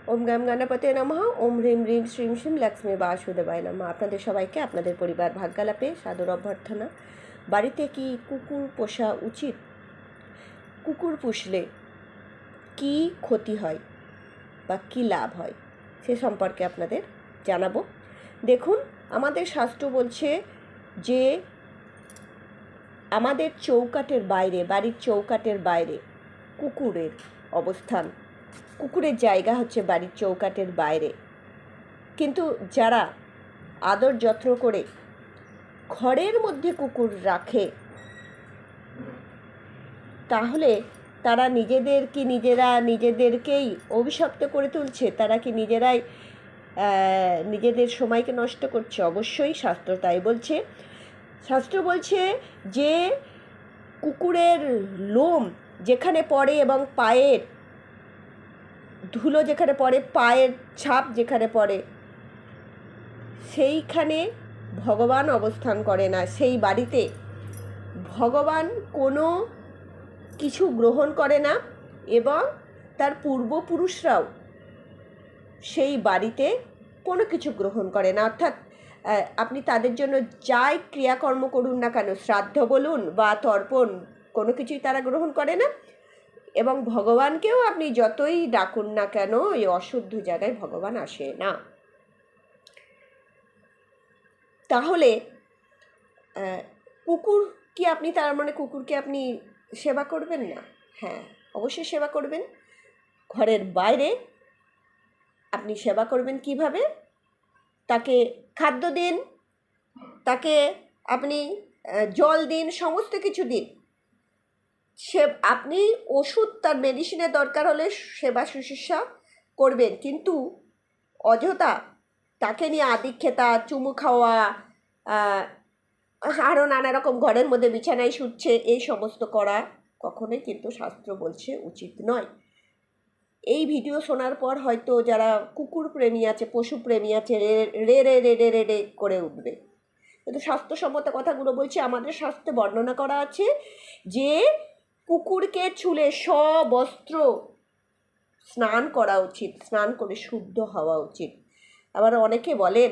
ওম গাম গণপতে নমঃ। ওম হ্রিম হ্রিম শ্রীম শ্রীম লক্ষ্মী বাসুদেবায় নমঃ। আপনাদের সবাইকে, আপনাদের পরিবার ভাগ্যালাপে সাদর অভ্যর্থনা। বাড়িতে কি কুকুর পোষা উচিত? কুকুর পুষলে কি ক্ষতি হয় বা কী লাভ হয় সে সম্পর্কে আপনাদের জানাবো। দেখুন, আমাদের শাস্ত্র বলছে যে আমাদের চৌকাঠের বাইরে, বাড়ির চৌকাঠের বাইরে কুকুরের অবস্থান, কুকুরের জায়গা হচ্ছে বাড়ির চৌকাঠের বাইরে। কিন্তু যারা আদর যত্ন করে ঘরের মধ্যে কুকুর রাখে, তাহলে তারা নিজেদেরকেই অভিশপ্ত করে তুলছে? তারা কি নিজেরাই নিজেদের সময়কে নষ্ট করছে? অবশ্যই শাস্ত্র তাই বলছে। শাস্ত্র বলছে যে কুকুরের লোম যেখানে পড়ে এবং পায়ের ধুলো যেখানে পড়ে, পায়ের ছাপ যেখানে পড়ে, সেইখানে ভগবান অবস্থান করে না। সেই বাড়িতে ভগবান কোনো কিছু গ্রহণ করে না এবং তার পূর্বপুরুষরাও সেই বাড়িতে কোনো কিছু গ্রহণ করে না। অর্থাৎ আপনি তাদের জন্য যাই ক্রিয়াকর্ম করুন না কেন, শ্রাদ্ধ বলুন বা তর্পণ, কোনো কিছুই তারা গ্রহণ করে না। এবং ভগবানকেও আপনি যতই ডাকুন না কেন, এই অশুদ্ধ জায়গায় ভগবান আসে না। তাহলে কুকুর কি আপনি, তার মানে কুকুরকে আপনি সেবা করবেন না? হ্যাঁ, অবশ্যই সেবা করবেন। ঘরের বাইরে আপনি সেবা করবেন কিভাবে? তাকে খাদ্য দিন, তাকে আপনি জল দিন, সমস্ত কিছু দিন। আপনি ওষুধ, তার মেডিসিনের দরকার হলে সেবা শুশ্রূষা করবেন, কিন্তু অযথা তাকে নিয়ে আদিক্ষেতা, চুমু খাওয়া, আরও নানা রকম ঘরের মধ্যে বিছানায় শুচ্ছে, এই সমস্ত করা কখনোই কিন্তু শাস্ত্র বলছে উচিত নয়। এই ভিডিও শোনার পর হয়তো যারা কুকুর প্রেমী আছে, পশু প্রেমী আছে, রে রে রে রে রে রে করে উঠবে। কিন্তু স্বাস্থ্যসম্মত কথাগুলো বলছি। আমাদের শাস্ত্রে বর্ণনা করা আছে যে কুকুরকে ছুলে সবস্ত্র স্নান করা উচিত, স্নান করে শুদ্ধ হওয়া উচিত। আবার অনেকে বলেন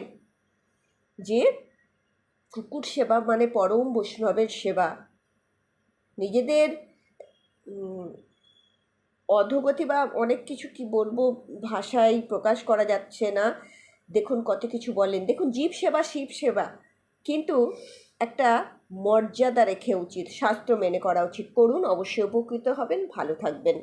যে কুকুর সেবা মানে পরম বৈষ্ণবের সেবা। নিজেদের অধোগতি বা অনেক কিছু কি বলবো, ভাষায় প্রকাশ করা যাচ্ছে না। দেখুন কত কিছু বলেন। দেখুন, জীব সেবা শিব সেবা, কিন্তু একটা মর্যাদা রেখে উচিত, শাস্ত্র মেনে করা উচিত। করুন, অবশ্যই উপকৃত হবেন, ভালো থাকবেন।